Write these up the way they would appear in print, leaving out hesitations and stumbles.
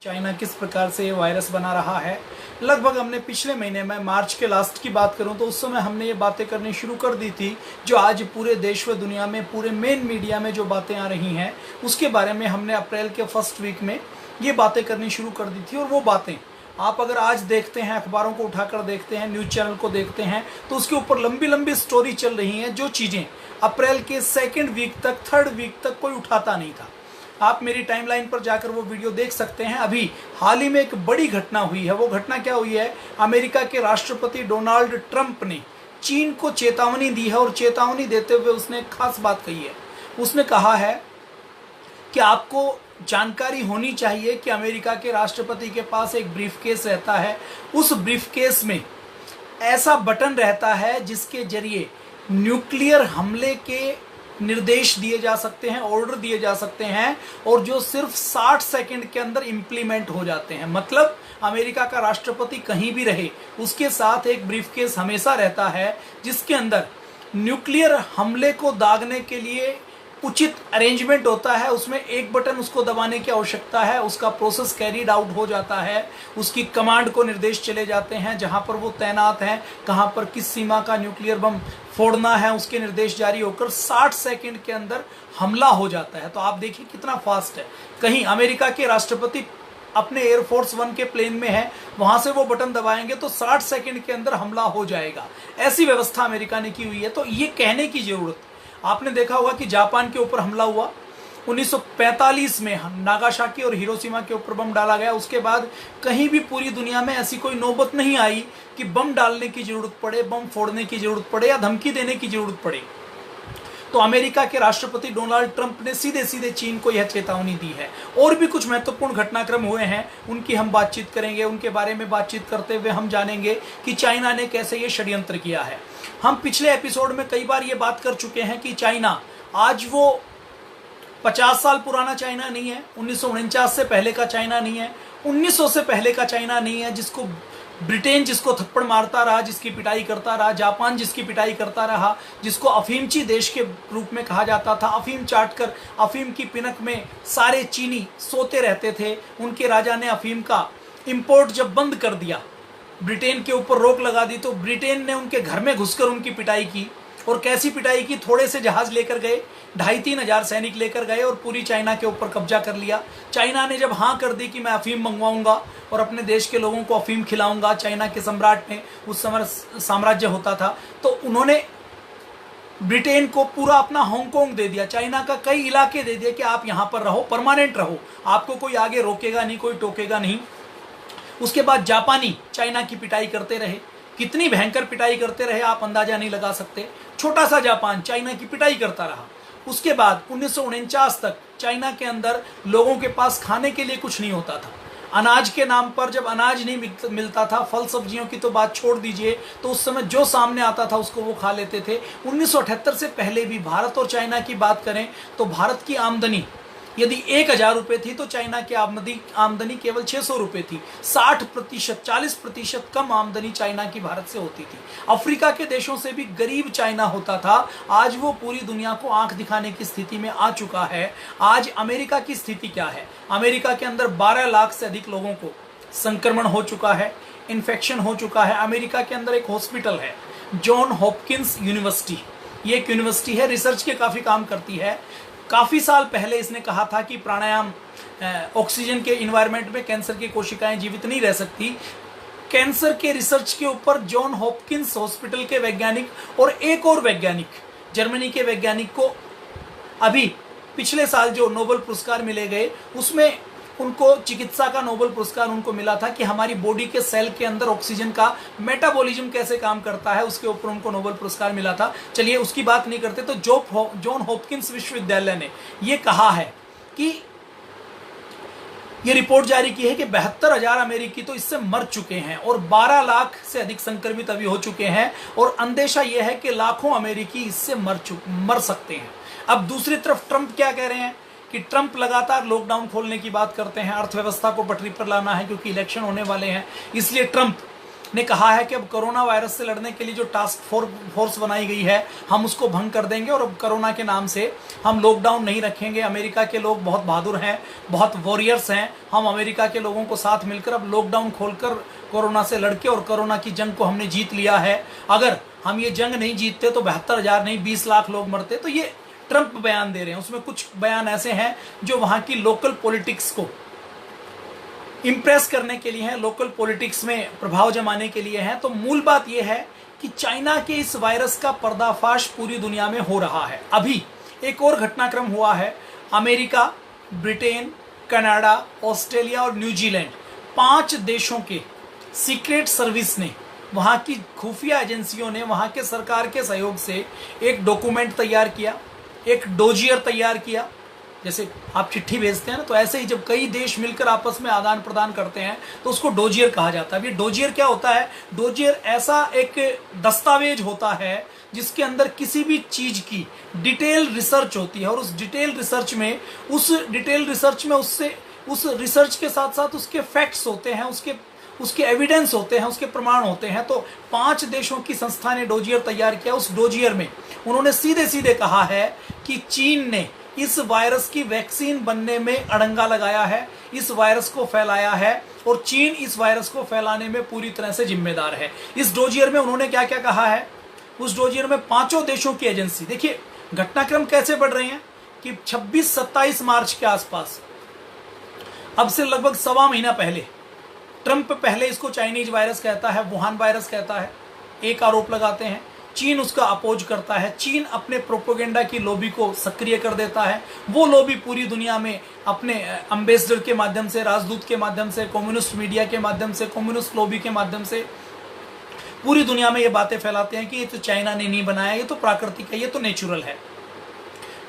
China किस प्रकार से ये वायरस बना रहा है। लगभग हमने पिछले महीने में मार्च के लास्ट की बात करूं तो उस समय हमने ये बातें करनी शुरू कर दी थी, जो आज पूरे देश व दुनिया में पूरे मेन मीडिया में जो बातें आ रही हैं उसके बारे में हमने अप्रैल के फर्स्ट वीक में ये बातें करनी शुरू कर दी थी। और वो बातें आप अगर आज देखते हैं, अखबारों को उठाकर देखते हैं, न्यूज़ चैनल को देखते हैं, तो उसके ऊपर लंबी लंबी स्टोरी चल रही हैं। जो चीज़ें अप्रैल के सेकेंड वीक तक, थर्ड वीक तक कोई उठाता नहीं था। आप मेरी टाइमलाइन पर जाकर वो वीडियो देख सकते हैं। अभी हाल ही में एक बड़ी घटना हुई है। वो घटना क्या हुई है? अमेरिका के राष्ट्रपति डोनाल्ड ट्रंप ने चीन को चेतावनी दी है और चेतावनी देते हुए उसने एक खास बात कही है। उसने कहा है कि आपको जानकारी होनी चाहिए कि अमेरिका के राष्ट्रपति के पास एक ब्रीफकेस रहता है। उस ब्रीफकेस में ऐसा बटन रहता है जिसके जरिए न्यूक्लियर हमले के निर्देश दिए जा सकते हैं, ऑर्डर दिए जा सकते हैं, और जो सिर्फ 60 सेकंड के अंदर इंप्लीमेंट हो जाते हैं। मतलब अमेरिका का राष्ट्रपति कहीं भी रहे, उसके साथ एक ब्रीफकेस हमेशा रहता है जिसके अंदर न्यूक्लियर हमले को दागने के लिए उचित अरेंजमेंट होता है। उसमें एक बटन उसको दबाने की आवश्यकता है, उसका प्रोसेस कैरीड आउट हो जाता है, उसकी कमांड को निर्देश चले जाते हैं जहां पर वो तैनात हैं, कहां पर किस सीमा का न्यूक्लियर बम फोड़ना है, उसके निर्देश जारी होकर 60 सेकंड के अंदर हमला हो जाता है। तो आप देखिए कितना फास्ट है। कहीं अमेरिका के राष्ट्रपति अपने एयरफोर्स 1 के प्लेन में है, वहां से वो बटन दबाएंगे तो 60 सेकंड के अंदर हमला हो जाएगा। ऐसी व्यवस्था अमेरिका ने की हुई है। तो ये कहने की जरूरत, आपने देखा होगा कि जापान के ऊपर हमला हुआ 1945 में, नागासाकी और हिरोशिमा के ऊपर बम डाला गया। उसके बाद कहीं भी पूरी दुनिया में ऐसी कोई नौबत नहीं आई कि बम डालने की जरूरत पड़े, बम फोड़ने की जरूरत पड़े या धमकी देने की जरूरत पड़े। तो अमेरिका के राष्ट्रपति डोनाल्ड ट्रंप ने सीधे सीधे चीन को यह चेतावनी दी है। और भी कुछ महत्वपूर्ण घटनाक्रम हुए हैं, उनकी हम बातचीत करेंगे। उनके बारे में बातचीत करते हुए हम जानेंगे कि चाइना ने कैसे ये षड्यंत्र किया है। हम पिछले एपिसोड में कई बार ये बात कर चुके हैं कि चाइना आज वो 50 साल पुराना चाइना नहीं है, 1949 से पहले का चाइना नहीं है, 1900 से पहले का चाइना नहीं है, जिसको ब्रिटेन जिसको थप्पड़ मारता रहा, जिसकी पिटाई करता रहा, जापान जिसकी पिटाई करता रहा, जिसको अफीमची देश के रूप में कहा जाता था। अफीम चाटकर अफीम की पिनक में सारे चीनी सोते रहते थे। उनके राजा ने अफीम का इंपोर्ट जब बंद कर दिया, ब्रिटेन के ऊपर रोक लगा दी, तो ब्रिटेन ने उनके घर में घुसकर उनकी पिटाई की। और कैसी पिटाई की? थोड़े से जहाज लेकर गए, 2,500-3 हजार सैनिक लेकर गए और पूरी चाइना के ऊपर कब्जा कर लिया। चाइना ने जब हाँ कर दी कि मैं अफीम मंगवाऊंगा और अपने देश के लोगों को अफीम खिलाऊंगा, चाइना के सम्राट ने, उस समय साम्राज्य होता था, तो उन्होंने ब्रिटेन को पूरा अपना हांगकांग दे दिया, चाइना का कई इलाके दे दिए कि आप यहाँ पर रहो, परमानेंट रहो, आपको कोई आगे रोकेगा नहीं, कोई टोकेगा नहीं। उसके बाद जापानी चाइना की पिटाई करते रहे। कितनी भयंकर पिटाई करते रहे आप अंदाजा नहीं लगा सकते। छोटा सा जापान चाइना की पिटाई करता रहा। उसके बाद 1949 तक चाइना के अंदर लोगों के पास खाने के लिए कुछ नहीं होता था। अनाज के नाम पर जब अनाज नहीं मिलता था, फल सब्जियों की तो बात छोड़ दीजिए, तो उस समय जो सामने आता था उसको वो खा लेते थे। 1978 से पहले भी भारत और चाइना की बात करें तो भारत की आमदनी यदि 1,000 रुपये थी तो चाइना की आमदनी केवल 600 रुपये थी। 60%, 40% कम आमदनी चाइना की भारत से होती थी। अफ्रीका के देशों से भी गरीब चाइना होता था। आज वो पूरी दुनिया को आंख दिखाने की स्थिति में आ चुका है। आज अमेरिका की स्थिति क्या है? अमेरिका के अंदर 12 लाख से अधिक लोगों को संक्रमण हो चुका है, इन्फेक्शन हो चुका है। अमेरिका के अंदर एक हॉस्पिटल है, जॉन हॉपकिंस यूनिवर्सिटी। ये एक यूनिवर्सिटी है, रिसर्च के काफ़ी काम करती है। काफ़ी साल पहले इसने कहा था कि प्राणायाम, ऑक्सीजन के इन्वायरमेंट में कैंसर की कोशिकाएं जीवित नहीं रह सकती। कैंसर के रिसर्च के ऊपर जॉन हॉपकिंस हॉस्पिटल के वैज्ञानिक और एक और वैज्ञानिक, जर्मनी के वैज्ञानिक को अभी पिछले साल जो नोबेल पुरस्कार मिले गए, उसमें उनको चिकित्सा का नोबेल पुरस्कार उनको मिला था कि हमारी बॉडी के सेल के अंदर ऑक्सीजन का मेटाबॉलिज्म कैसे काम करता है, उसके ऊपर उनको नोबेल पुरस्कार मिला था। चलिए उसकी बात नहीं करते। तो जॉन हॉपकिंस विश्वविद्यालय ने ये कहा है कि ये रिपोर्ट जारी की है कि 72,000 अमेरिकी तो इससे मर चुके हैं और 12 लाख से अधिक संक्रमित अभी हो चुके हैं, और अंदेशा यह है कि लाखों अमेरिकी इससे मर सकते हैं। अब दूसरी तरफ ट्रंप क्या कह रहे हैं कि ट्रंप लगातार लॉकडाउन खोलने की बात करते हैं, अर्थव्यवस्था को पटरी पर लाना है क्योंकि इलेक्शन होने वाले हैं। इसलिए ट्रंप ने कहा है कि अब कोरोना वायरस से लड़ने के लिए जो टास्क फोर्स बनाई गई है हम उसको भंग कर देंगे और अब कोरोना के नाम से हम लॉकडाउन नहीं रखेंगे। अमेरिका के लोग बहुत बहादुर हैं, बहुत वॉरियर्स हैं। हम अमेरिका के लोगों को साथ मिलकर अब लॉकडाउन खोलकर कोरोना से लड़के और कोरोना की जंग को हमने जीत लिया है। अगर हम ये जंग नहीं जीतते तो 72,000 नहीं 20 लाख लोग मरते। तो ये ट्रंप बयान दे रहे हैं। उसमें कुछ बयान ऐसे हैं जो वहां की लोकल पॉलिटिक्स को इंप्रेस करने के लिए हैं, लोकल पॉलिटिक्स में प्रभाव जमाने के लिए हैं। तो मूल बात यह है कि चाइना के इस वायरस का पर्दाफाश पूरी दुनिया में हो रहा है। अभी एक और घटनाक्रम हुआ है। अमेरिका, ब्रिटेन, कनाडा, ऑस्ट्रेलिया और न्यूजीलैंड 5 देशों के सीक्रेट सर्विस ने, वहां की खुफिया एजेंसियों ने वहां के सरकार के सहयोग से एक डॉक्यूमेंट तैयार किया, एक डोजियर तैयार किया। जैसे आप चिट्ठी भेजते हैं ना, तो ऐसे ही जब कई देश मिलकर आपस में आदान प्रदान करते हैं तो उसको डोजियर कहा जाता है। अब ये डोजियर क्या होता है? डोजियर ऐसा एक दस्तावेज होता है जिसके अंदर किसी भी चीज की डिटेल रिसर्च होती है और उस डिटेल रिसर्च में उस रिसर्च के साथ साथ उसके फैक्ट्स होते हैं, उसके एविडेंस होते हैं, उसके प्रमाण होते हैं। तो 5 देशों की संस्था ने डोजियर तैयार किया। उस डोजियर में उन्होंने सीधे सीधे कहा है कि चीन ने इस वायरस की वैक्सीन बनने में अड़ंगा लगाया है, इस वायरस को फैलाया है और चीन इस वायरस को फैलाने में पूरी तरह से जिम्मेदार है। इस डोजियर में उन्होंने क्या क्या कहा है? उस डोजियर में 5 देशों की एजेंसी, देखिए घटनाक्रम कैसे बढ़ रहे हैं कि 26-27 मार्च के आसपास, अब से लगभग 1.25 महीना पहले, ट्रंप पहले इसको चाइनीज वायरस कहता है, वुहान वायरस कहता है, एक आरोप लगाते हैं। चीन उसका अपोज करता है। चीन अपने प्रोपेगेंडा की लॉबी को सक्रिय कर देता है। वो लॉबी पूरी दुनिया में अपने एम्बेसडर के माध्यम से, राजदूत के माध्यम से, कम्युनिस्ट मीडिया के माध्यम से, कम्युनिस्ट लॉबी के माध्यम से पूरी दुनिया में ये बातें फैलाते हैं कि ये तो चाइना ने नहीं बनाया, ये तो प्राकृतिक है, ये तो नेचुरल है।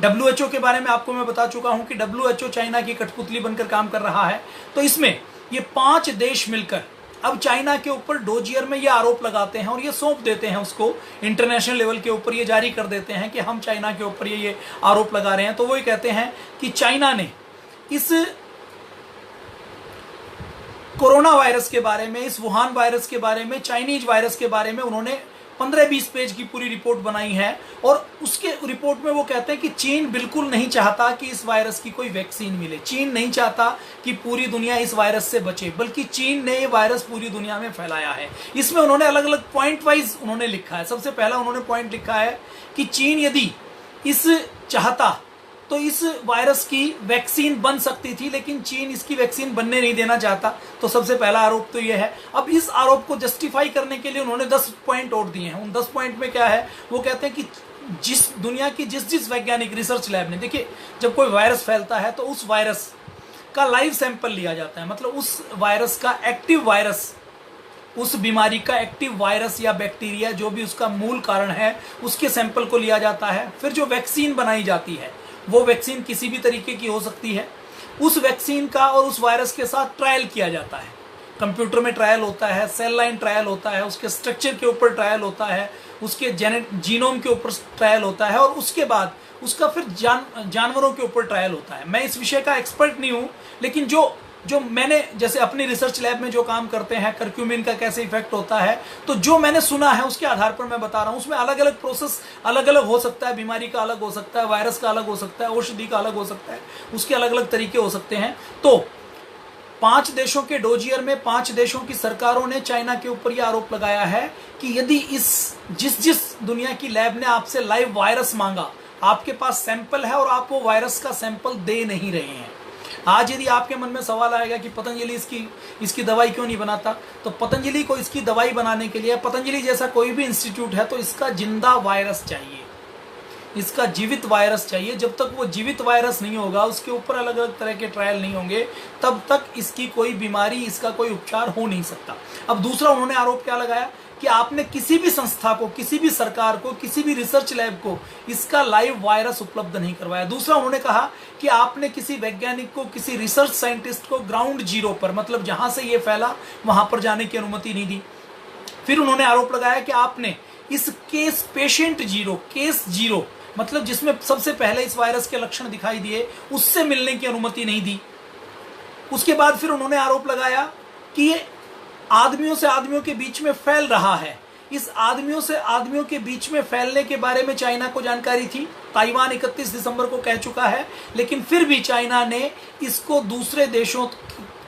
WHO के बारे में आपको मैं बता चुका हूं कि WHO चाइना की कठपुतली बनकर काम कर रहा है। तो इसमें ये 5 देश मिलकर अब चाइना के ऊपर डोजियर में ये आरोप लगाते हैं और ये सौंप देते हैं उसको, इंटरनेशनल लेवल के ऊपर ये जारी कर देते हैं कि हम चाइना के ऊपर ये आरोप लगा रहे हैं। तो वो ये कहते हैं कि चाइना ने इस कोरोना वायरस के बारे में, इस वुहान वायरस के बारे में, चाइनीज वायरस के बारे में उन्होंने 15-20 पेज की पूरी रिपोर्ट बनाई है और उसके रिपोर्ट में वो कहते हैं कि चीन बिल्कुल नहीं चाहता कि इस वायरस की कोई वैक्सीन मिले। चीन नहीं चाहता कि पूरी दुनिया इस वायरस से बचे, बल्कि चीन ने ये वायरस पूरी दुनिया में फैलाया है। इसमें उन्होंने अलग अलग पॉइंट वाइज उन्होंने लिखा है। सबसे पहला उन्होंने पॉइंट लिखा है कि चीन यदि इस चाहता तो इस वायरस की वैक्सीन बन सकती थी, लेकिन चीन इसकी वैक्सीन बनने नहीं देना चाहता। तो सबसे पहला आरोप तो यह है। अब इस आरोप को जस्टिफाई करने के लिए उन्होंने 10 पॉइंट और दिए हैं। उन 10 पॉइंट में क्या है? वो कहते हैं कि जिस दुनिया की जिस वैज्ञानिक रिसर्च लैब ने, देखिए जब कोई वायरस फैलता है तो उस वायरस का लाइव सैंपल लिया जाता है, मतलब उस वायरस का एक्टिव वायरस, उस बीमारी का एक्टिव वायरस या बैक्टीरिया जो भी उसका मूल कारण है उसके सैंपल को लिया जाता है। फिर जो वैक्सीन बनाई जाती है वो वैक्सीन किसी भी तरीके की हो सकती है। उस वैक्सीन का और उस वायरस के साथ ट्रायल किया जाता है। कंप्यूटर में ट्रायल होता है, सेल लाइन ट्रायल होता है, उसके स्ट्रक्चर के ऊपर ट्रायल होता है, उसके जीनोम के ऊपर ट्रायल होता है और उसके बाद उसका फिर जानवरों के ऊपर ट्रायल होता है। मैं इस विषय का एक्सपर्ट नहीं हूँ, लेकिन जो मैंने जैसे अपनी रिसर्च लैब में जो काम करते हैं, कर्क्यूमिन का कैसे इफेक्ट होता है, तो जो मैंने सुना है उसके आधार पर मैं बता रहा हूं। उसमें अलग अलग प्रोसेस अलग अलग हो सकता है, बीमारी का अलग हो सकता है, वायरस का अलग हो सकता है, औषधि का अलग हो सकता है, उसके अलग अलग तरीके हो सकते हैं। तो 5 देशों के डोजियर में 5 देशों की सरकारों ने चाइना के ऊपर यह आरोप लगाया है कि यदि जिस दुनिया की लैब ने आपसे लाइव वायरस मांगा, आपके पास सैंपल है और आप वो वायरस का सैंपल दे नहीं रहे हैं। आज यदि आपके मन में सवाल आएगा कि पतंजलि इसकी दवाई क्यों नहीं बनाता, तो पतंजलि को इसकी दवाई बनाने के लिए, पतंजलि जैसा कोई भी इंस्टीट्यूट है तो इसका जिंदा वायरस चाहिए, इसका जीवित वायरस चाहिए। जब तक वो जीवित वायरस नहीं होगा, उसके ऊपर अलग अलग तरह के ट्रायल नहीं होंगे, तब तक इसकी कोई बीमारी, इसका कोई उपचार हो नहीं सकता। अब दूसरा उन्होंने आरोप क्या लगाया कि आपने किसी भी संस्था को, किसी भी सरकार को, किसी भी रिसर्च लैब को इसका लाइव वायरस उपलब्ध नहीं करवाया। दूसरा उन्होंने कहा कि आपने किसी वैज्ञानिक को, किसी रिसर्च साइंटिस्ट को ग्राउंड जीरो पर, मतलब जहां से ये फैला वहां पर जाने की अनुमति नहीं दी। फिर उन्होंने आरोप लगाया कि आपने इस पेशेंट जीरो, केस जीरो, मतलब जिसमें सबसे पहले इस वायरस के लक्षण दिखाई दिए, उससे मिलने की अनुमति नहीं दी। उसके बाद फिर उन्होंने आरोप लगाया कि ये आदमियों से आदमियों के बीच में फैल रहा है। इस आदमियों से आदमियों के बीच में फैलने के बारे में चाइना को जानकारी थी। ताइवान 31 दिसंबर को कह चुका है, लेकिन फिर भी चाइना ने इसको दूसरे देशों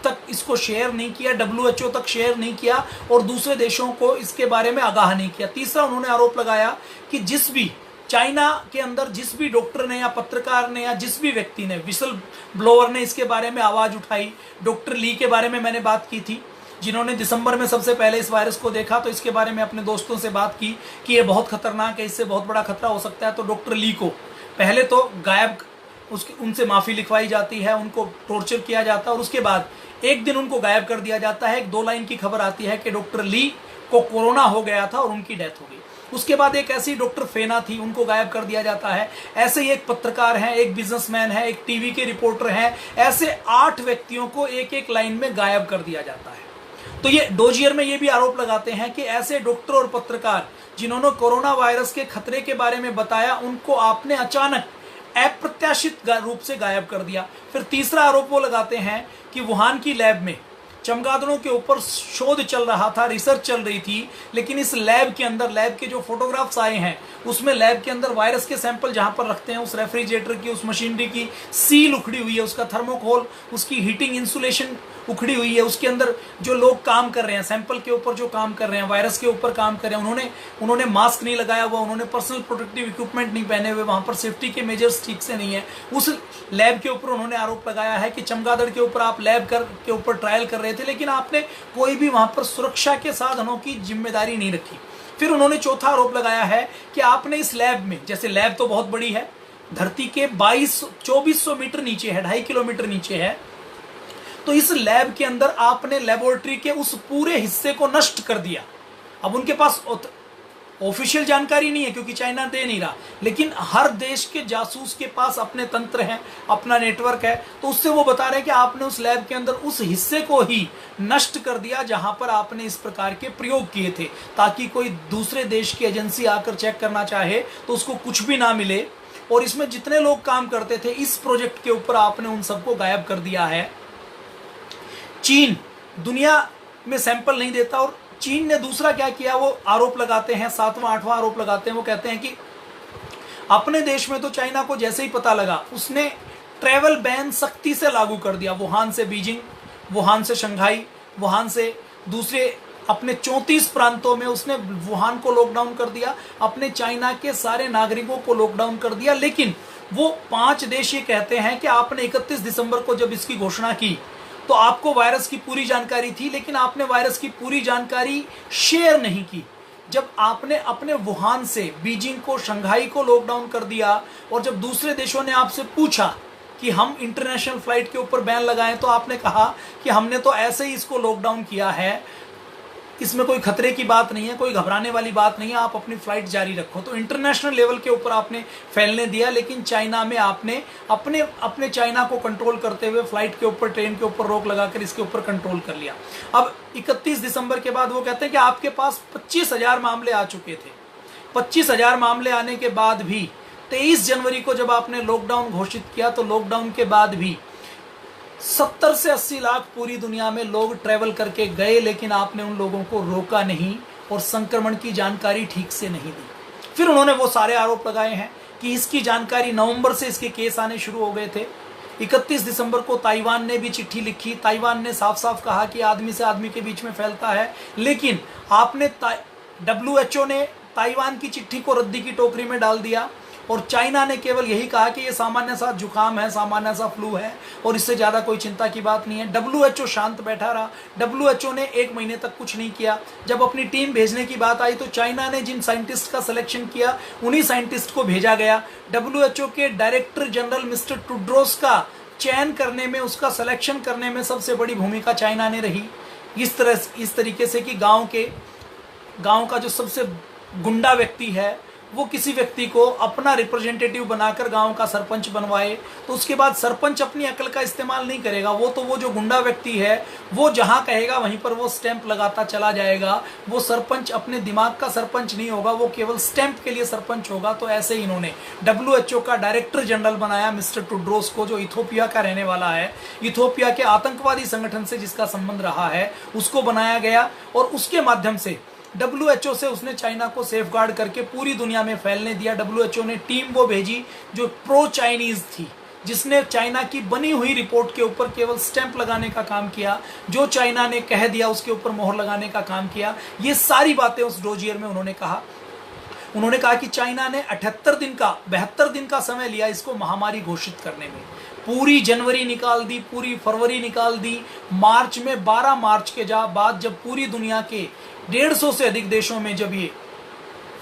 तक इसको शेयर नहीं किया, WHO तक शेयर नहीं किया और दूसरे देशों को इसके बारे में आगाह नहीं किया। तीसरा, उन्होंने आरोप लगाया कि जिस भी चाइना के अंदर जिस भी डॉक्टर ने या पत्रकार ने या जिस भी व्यक्ति ने, विसल ब्लोअर ने इसके बारे में आवाज उठाई, डॉक्टर ली के बारे में मैंने बात की थी, जिन्होंने दिसंबर में सबसे पहले इस वायरस को देखा, तो इसके बारे में अपने दोस्तों से बात की कि ये बहुत खतरनाक है, इससे बहुत बड़ा खतरा हो सकता है। तो डॉक्टर ली को पहले तो गायब, उनसे माफी लिखवाई जाती है, उनको टॉर्चर किया जाता है और उसके बाद एक दिन उनको गायब कर दिया जाता है। एक 2 लाइन की खबर आती है कि डॉक्टर ली को कोरोना हो गया था और उनकी डेथ हो गई। उसके बाद एक ऐसी डॉक्टर फेना थी, उनको गायब कर दिया जाता है। ऐसे ही एक पत्रकार है, एक बिजनेसमैन है, एक टीवी के रिपोर्टर हैं, ऐसे 8 व्यक्तियों को एक एक लाइन में गायब कर दिया जाता है। तो ये डोजियर में ये भी आरोप लगाते हैं कि ऐसे डॉक्टर और पत्रकार जिन्होंने कोरोना वायरस के खतरे के बारे में बताया, उनको आपने अचानक अप्रत्याशित रूप से गायब कर दिया। फिर तीसरा आरोप वो लगाते हैं कि वुहान की लैब में चमगादड़ों के ऊपर शोध चल रहा था, रिसर्च चल रही थी, लेकिन इस लैब के अंदर, लैब के जो फोटोग्राफ्स आए हैं उसमें लैब के अंदर वायरस के सैंपल जहां पर रखते हैं, उस रेफ्रिजरेटर की, उस मशीनरी की सील उखड़ी हुई है, उसका थर्मोकोल, उसकी हीटिंग इंसुलेशन उखड़ी हुई है। उसके अंदर जो लोग काम कर रहे हैं, सैंपल के ऊपर जो काम कर रहे हैं, वायरस के ऊपर काम कर रहे हैं, उन्होंने मास्क नहीं लगाया हुआ, उन्होंने पर्सनल प्रोटेक्टिव इक्विपमेंट नहीं पहने हुए, वहां पर सेफ्टी के मेजर्स ठीक से नहीं है। उस लैब के ऊपर उन्होंने आरोप लगाया है कि चमगादड़ के ऊपर आप लैब के ऊपर ट्रायल कर रहे थे, लेकिन आपने कोई भी वहां पर सुरक्षा के साधनों की जिम्मेदारी नहीं रखी। फिर उन्होंने चौथा आरोप लगाया है कि आपने इस लैब में, जैसे लैब तो बहुत बड़ी है, धरती के 2400 मीटर नीचे है, 2.5 किलोमीटर नीचे है, तो इस लैब के अंदर आपने लेबोरेटरी के उस पूरे हिस्से को नष्ट कर दिया। अब उनके पास ऑफिशियल जानकारी नहीं है क्योंकि चाइना दे नहीं रहा, लेकिन हर देश के जासूस के पास अपने तंत्र हैं, अपना नेटवर्क है, तो उससे वो बता रहे हैं कि आपने उस लैब के अंदर उस हिस्से को ही नष्ट कर दिया जहां पर आपने इस प्रकार के प्रयोग किए थे, ताकि कोई दूसरे देश की एजेंसी आकर चेक करना चाहे तो उसको कुछ भी ना मिले। और इसमें जितने लोग काम करते थे इस प्रोजेक्ट के ऊपर, आपने उन सबको गायब कर दिया है। चीन दुनिया में सैंपल नहीं देता, और चीन ने दूसरा क्या किया, वो आरोप लगाते हैं, 7वां 8वां आरोप लगाते हैं। वो कहते हैं कि अपने देश में तो चाइना को जैसे ही पता लगा, उसने ट्रैवल बैन सख्ती से लागू कर दिया। वुहान से बीजिंग, वुहान से शंघाई, वुहान से दूसरे अपने 34 प्रांतों में उसने वुहान को लॉकडाउन कर दिया, अपने चाइना के सारे नागरिकों को लॉकडाउन कर दिया। लेकिन वो 5 देश ये कहते हैं कि आपने 31 दिसंबर को जब इसकी घोषणा की तो आपको वायरस की पूरी जानकारी थी, लेकिन आपने वायरस की पूरी जानकारी शेयर नहीं की। जब आपने अपने वुहान से बीजिंग को, शंघाई को लॉकडाउन कर दिया, और जब दूसरे देशों ने आपसे पूछा कि हम इंटरनेशनल फ्लाइट के ऊपर बैन लगाएं, तो आपने कहा कि हमने तो ऐसे ही इसको लॉकडाउन किया है, इसमें कोई खतरे की बात नहीं है, कोई घबराने वाली बात नहीं है, आप अपनी फ्लाइट जारी रखो। तो इंटरनेशनल लेवल के ऊपर आपने फैलने दिया, लेकिन चाइना में आपने अपने चाइना को कंट्रोल करते हुए फ्लाइट के ऊपर, ट्रेन के ऊपर रोक लगाकर इसके ऊपर कंट्रोल कर लिया। अब 31 दिसंबर के बाद वो कहते हैं कि आपके पास 25,000 मामले आ चुके थे। 25,000 मामले आने के बाद भी 23 जनवरी को जब आपने लॉकडाउन घोषित किया, तो लॉकडाउन के बाद भी 70 से 80 लाख पूरी दुनिया में लोग ट्रैवल करके गए, लेकिन आपने उन लोगों को रोका नहीं और संक्रमण की जानकारी ठीक से नहीं दी। फिर उन्होंने वो सारे आरोप लगाए हैं कि इसकी जानकारी नवंबर से इसके केस आने शुरू हो गए थे। 31 दिसंबर को ताइवान ने भी चिट्ठी लिखी। ताइवान ने साफ साफ कहा कि आदमी से आदमी के बीच में फैलता है, लेकिन आपने WHO ने ताइवान की चिट्ठी को रद्दी की टोकरी में डाल दिया, और चाइना ने केवल यही कहा कि ये सामान्य सा जुकाम है, सामान्य सा फ्लू है, और इससे ज्यादा कोई चिंता की बात नहीं है। WHO शांत बैठा रहा। WHO ने 1 महीने तक कुछ नहीं किया। जब अपनी टीम भेजने की बात आई तो चाइना ने जिन साइंटिस्ट का सिलेक्शन किया, उन्हीं साइंटिस्ट को भेजा गया। WHO के डायरेक्टर जनरल मिस्टर टुड्रोस का चयन करने में, उसका सिलेक्शन करने में सबसे बड़ी भूमिका चाइना ने रही। इस तरीके से कि गांव का जो सबसे गुंडा व्यक्ति है, वो किसी व्यक्ति को अपना रिप्रेजेंटेटिव बनाकर गांव का सरपंच बनवाए, तो उसके बाद सरपंच अपनी अकल का इस्तेमाल नहीं करेगा। वो जो गुंडा व्यक्ति है वो जहां कहेगा वहीं पर वो स्टैंप लगाता चला जाएगा। वो सरपंच अपने दिमाग का सरपंच नहीं होगा, वो केवल स्टैंप के लिए सरपंच होगा। तो ऐसे ही इन्होंने WHO का डायरेक्टर जनरल बनाया मिस्टर टेड्रोस को, जो इथोपिया का रहने वाला है। इथोपिया के आतंकवादी संगठन से जिसका संबंध रहा है उसको बनाया गया, और उसके माध्यम से WHO से उसने चाइना को सेफगार्ड करके पूरी दुनिया में फैलने दिया। WHO ने टीम वो भेजी जो प्रो चाइनीज थी, जिसने चाइना की बनी हुई रिपोर्ट के ऊपर केवल स्टैंप लगाने का काम किया, जो चाइना ने कह दिया उसके ऊपर मोहर लगाने का काम किया। ये सारी बातें उस डोजियर में उन्होंने कहा। उन्होंने कहा कि चाइना ने 72 दिन का समय लिया इसको महामारी घोषित करने में। पूरी जनवरी निकाल दी, पूरी फरवरी निकाल दी, मार्च में 12 मार्च के बाद जब पूरी दुनिया के 150 से अधिक देशों में जब ये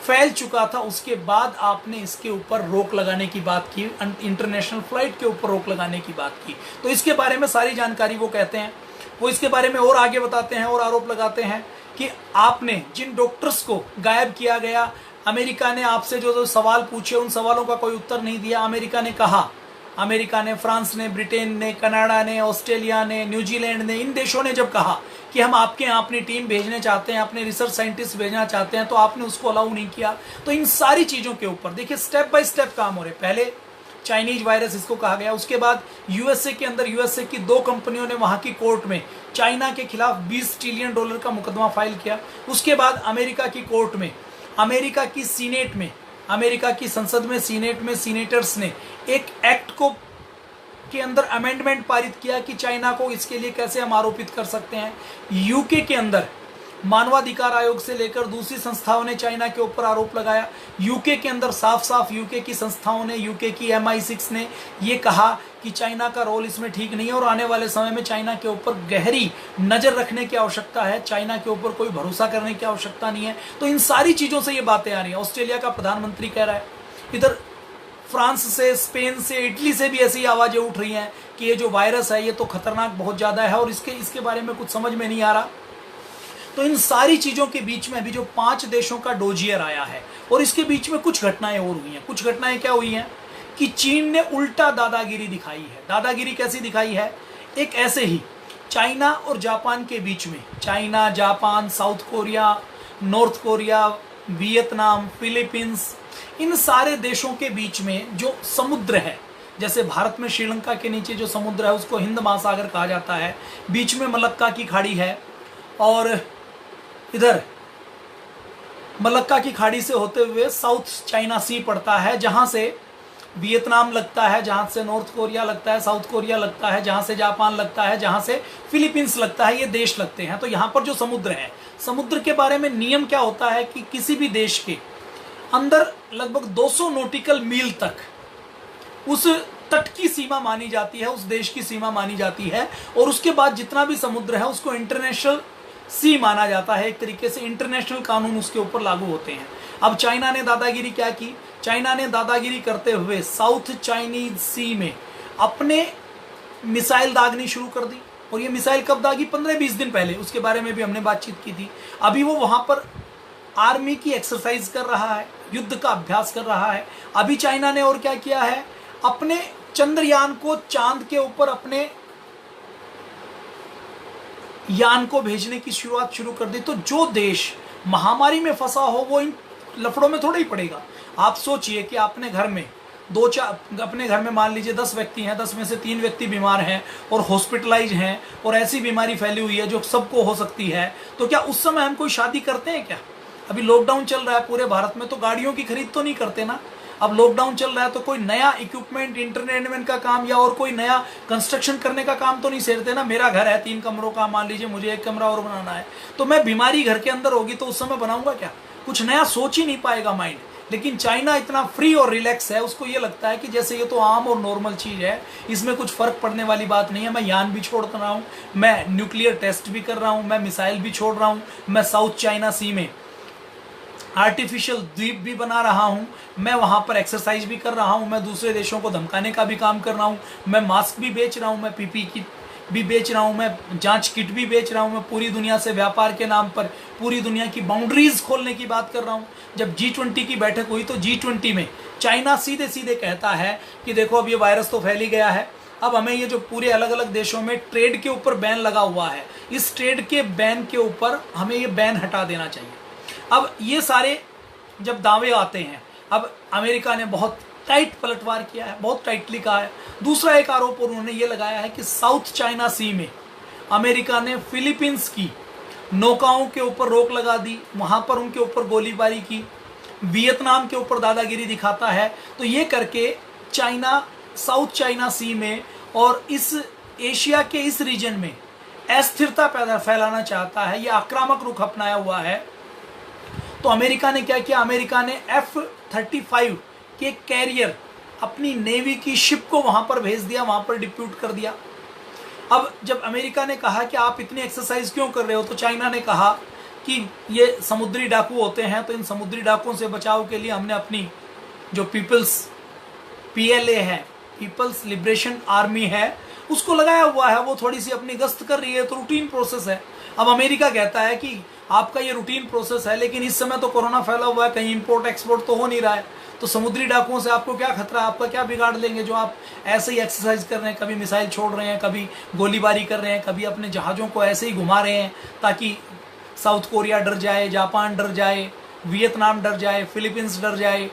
फैल चुका था, उसके बाद आपने इसके ऊपर रोक लगाने की बात की, इंटरनेशनल फ्लाइट के ऊपर रोक लगाने की बात की। तो इसके बारे में सारी जानकारी वो कहते हैं, वो इसके बारे में और आगे बताते हैं और आरोप लगाते हैं कि आपने जिन डॉक्टर्स को गायब किया गया, अमेरिका ने आपसे जो सवाल पूछे उन सवालों का कोई उत्तर नहीं दिया। अमेरिका ने, फ्रांस ने, ब्रिटेन ने, कनाडा ने, ऑस्ट्रेलिया ने, न्यूजीलैंड ने, इन देशों ने जब कहा कि हम आपके यहाँ अपनी टीम भेजने चाहते हैं, अपने रिसर्च साइंटिस्ट भेजना चाहते हैं, तो आपने उसको अलाउ नहीं किया। तो इन सारी चीजों के ऊपर देखिए स्टेप बाय स्टेप काम हो रहे। पहले चाइनीज वायरस इसको कहा गया, उसके बाद यूएसए के अंदर यूएसए की 2 कंपनियों ने वहां की कोर्ट में चाइना के खिलाफ $20 ट्रिलियन का मुकदमा फाइल किया। उसके बाद अमेरिका की कोर्ट में, अमेरिका की सीनेट में, अमेरिका की संसद में, सीनेट में सीनेटर्स ने एक एक्ट को के अंदर अमेंडमेंट पारित किया कि चाइना को इसके लिए कैसे हम आरोपित कर सकते हैं। यूके के अंदर मानवाधिकार आयोग से लेकर दूसरी संस्थाओं ने चाइना के ऊपर आरोप लगाया। यूके के अंदर साफ साफ यूके की संस्थाओं ने, यूके की MI6 ने ये कहा कि चाइना का रोल इसमें ठीक नहीं है और आने वाले समय में चाइना के ऊपर गहरी नजर रखने की आवश्यकता है, चाइना के ऊपर कोई भरोसा करने की आवश्यकता नहीं है। तो इन सारी चीजों से ये बातें आ रही हैं। ऑस्ट्रेलिया का प्रधानमंत्री कह रहा है, इधर फ्रांस से, स्पेन से, इटली से भी ऐसी आवाजें उठ रही हैं कि ये जो वायरस है ये तो खतरनाक बहुत ज्यादा है और इसके बारे में कुछ समझ में नहीं आ रहा। तो इन सारी चीजों के बीच में अभी जो 5 देशों का डोजियर आया है, और इसके बीच में कुछ घटनाएं और हुई हैं। कुछ घटनाएं क्या हुई हैं कि चीन ने उल्टा दादागिरी दिखाई है। दादागिरी कैसी दिखाई है? एक ऐसे ही चाइना और जापान के बीच में, China, Japan, South Korea, North Korea, Vietnam, Philippines, इन सारे देशों के बीच में जो समुद्र है, जैसे भारत में श्रीलंका के नीचे जो समुद्र है उसको हिंद महासागर कहा जाता है, बीच में मलक्का की खाड़ी है, और इधर मलक्का की खाड़ी से होते हुए साउथ चाइना सी पड़ता है, जहां से वियतनाम लगता है, जहां से नॉर्थ कोरिया लगता है, साउथ कोरिया लगता है, जहां से जापान लगता है, जहां से फिलीपींस लगता है, ये देश लगते हैं। तो यहाँ पर जो समुद्र है, समुद्र के बारे में नियम क्या होता है कि किसी भी देश के अंदर लगभग 200 नॉटिकल मील तक उस तट की सीमा मानी जाती है, उस देश की सीमा मानी जाती है, और उसके बाद जितना भी समुद्र है उसको इंटरनेशनल सी माना जाता है। एक तरीके से इंटरनेशनल कानून उसके ऊपर लागू होते हैं। अब चाइना ने दादागिरी क्या की? चाइना ने दादागिरी करते हुए साउथ चाइनीज सी में अपने मिसाइल दागनी शुरू कर दी। और ये मिसाइल कब दागी? 15-20 दिन पहले, उसके बारे में भी हमने बातचीत की थी। अभी वो वहां पर आर्मी की एक्सरसाइज कर रहा है, युद्ध का अभ्यास कर रहा है। अभी चाइना ने और क्या किया है, अपने चंद्रयान को चांद के ऊपर अपने यान को भेजने की शुरुआत शुरू कर दी। तो जो देश महामारी में फंसा हो वो इन लफड़ों में थोड़ा ही पड़ेगा। आप सोचिए कि आपने घर में अपने घर में मान लीजिए 10 व्यक्ति हैं, 10 में से 3 व्यक्ति बीमार हैं और हॉस्पिटलाइज हैं, और ऐसी बीमारी फैली हुई है जो सबको हो सकती है, तो क्या उस समय हम कोई शादी करते हैं क्या? अभी लॉकडाउन चल रहा है पूरे भारत में, तो गाड़ियों की खरीद तो नहीं करते ना। अब लॉकडाउन चल रहा है तो कोई नया इक्विपमेंट, इंटरटेनमेंट का काम या और कोई नया कंस्ट्रक्शन करने का काम तो नहीं सेरते ना। मेरा घर है 3 कमरों का, मान लीजिए मुझे 1 कमरा और बनाना है, तो मैं बीमारी घर के अंदर होगी तो उस समय बनाऊंगा क्या? कुछ नया सोच ही नहीं पाएगा माइंड। लेकिन चाइना इतना फ्री और रिलैक्स है, उसको ये लगता है कि जैसे ये तो आम और नॉर्मल चीज है, इसमें कुछ फर्क पड़ने वाली बात नहीं है। मैं यान भी छोड़ रहा हूँ, मैं न्यूक्लियर टेस्ट भी कर रहा हूँ, मैं मिसाइल भी छोड़ रहा हूँ, मैं साउथ चाइना सी में आर्टिफिशियल द्वीप भी बना रहा हूं, मैं वहां पर एक्सरसाइज भी कर रहा हूं, मैं दूसरे देशों को धमकाने का भी काम कर रहा हूं, मैं मास्क भी बेच रहा हूं, मैं पीपी भी बेच रहा हूं, मैं जांच किट भी बेच रहा हूं, मैं पूरी दुनिया से व्यापार के नाम पर पूरी दुनिया की बाउंड्रीज खोलने की बात कर रहा हूं। जब G20 की बैठक हुई तो G20 में चाइना सीधे सीधे कहता है कि देखो अब ये वायरस तो फैल ही गया है, अब हमें ये जो पूरे अलग अलग देशों में ट्रेड के ऊपर बैन लगा हुआ है, इस ट्रेड के बैन के ऊपर हमें ये बैन हटा देना चाहिए। अब ये सारे जब दावे आते हैं, अब अमेरिका ने बहुत टाइट पलटवार किया है, बहुत टाइटली कहा है। दूसरा एक आरोप उन्होंने ये लगाया है कि साउथ चाइना सी में अमेरिका ने फिलीपींस की नौकाओं के ऊपर रोक लगा दी, वहां पर उनके ऊपर गोलीबारी की, वियतनाम के ऊपर दादागिरी दिखाता है। तो ये करके चाइना साउथ चाइना सी में और इस एशिया के इस रीजन में अस्थिरता पैदा फैलाना चाहता है, ये आक्रामक रुख अपनाया हुआ है। तो अमेरिका ने क्या किया, अमेरिका ने F-35 के कैरियर अपनी नेवी की शिप को वहां पर भेज दिया, वहां पर डिप्यूट कर दिया। अब जब अमेरिका ने कहा कि आप इतनी एक्सरसाइज क्यों कर रहे हो, तो चाइना ने कहा कि ये समुद्री डाकू होते हैं, तो इन समुद्री डाकुओं से बचाव के लिए हमने अपनी जो PLA है, पीपल्स लिबरेशन आर्मी है, उसको लगाया हुआ है, वो थोड़ी सी अपनी गश्त कर रही है, तो रूटीन प्रोसेस है। अब अमेरिका कहता है कि आपका ये रूटीन प्रोसेस है, लेकिन इस समय तो कोरोना फैला हुआ है, कहीं इंपोर्ट एक्सपोर्ट तो हो नहीं रहा है, तो समुद्री डाकुओं से आपको क्या खतरा है, आपका क्या बिगाड़ लेंगे जो आप ऐसे ही एक्सरसाइज कर रहे हैं, कभी मिसाइल छोड़ रहे हैं, कभी गोलीबारी कर रहे हैं, कभी अपने जहाज़ों को ऐसे ही घुमा रहे हैं ताकि साउथ कोरिया डर जाए, जापान डर जाए, वियतनाम डर जाए, फिलीपींस डर जाए।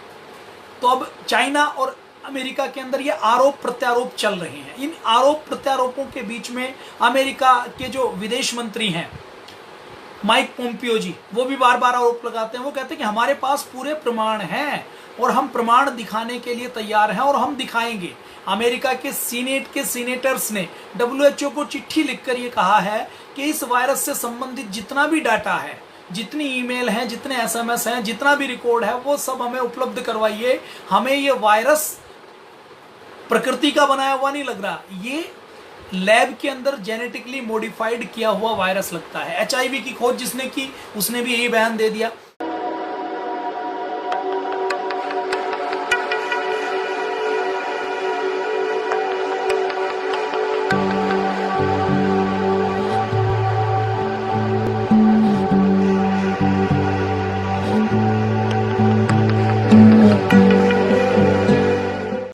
तो अब चाइना और अमेरिका के अंदर ये आरोप प्रत्यारोप चल रहे हैं। इन आरोप प्रत्यारोपों के बीच में अमेरिका के जो विदेश मंत्री हैं माइक पोम्पियो जी, वो भी बार बार आरोप लगाते हैं। वो कहते हैं कि हमारे पास पूरे प्रमाण हैं और हम प्रमाण दिखाने के लिए तैयार हैं और हम दिखाएंगे। अमेरिका के सीनेट के सीनेटर्स ने WHO को चिट्ठी लिखकर ये कहा है कि इस वायरस से संबंधित जितना भी डाटा है, जितनी ईमेल हैं, जितने SMS हैं, जितना भी रिकॉर्ड है, वो सब हमें उपलब्ध करवाइए। हमें ये वायरस प्रकृति का बनाया हुआ नहीं लग रहा, ये लैब के अंदर जेनेटिकली मॉडिफाइड किया हुआ वायरस लगता है। HIV की खोज जिसने की उसने भी यही बयान दे दिया।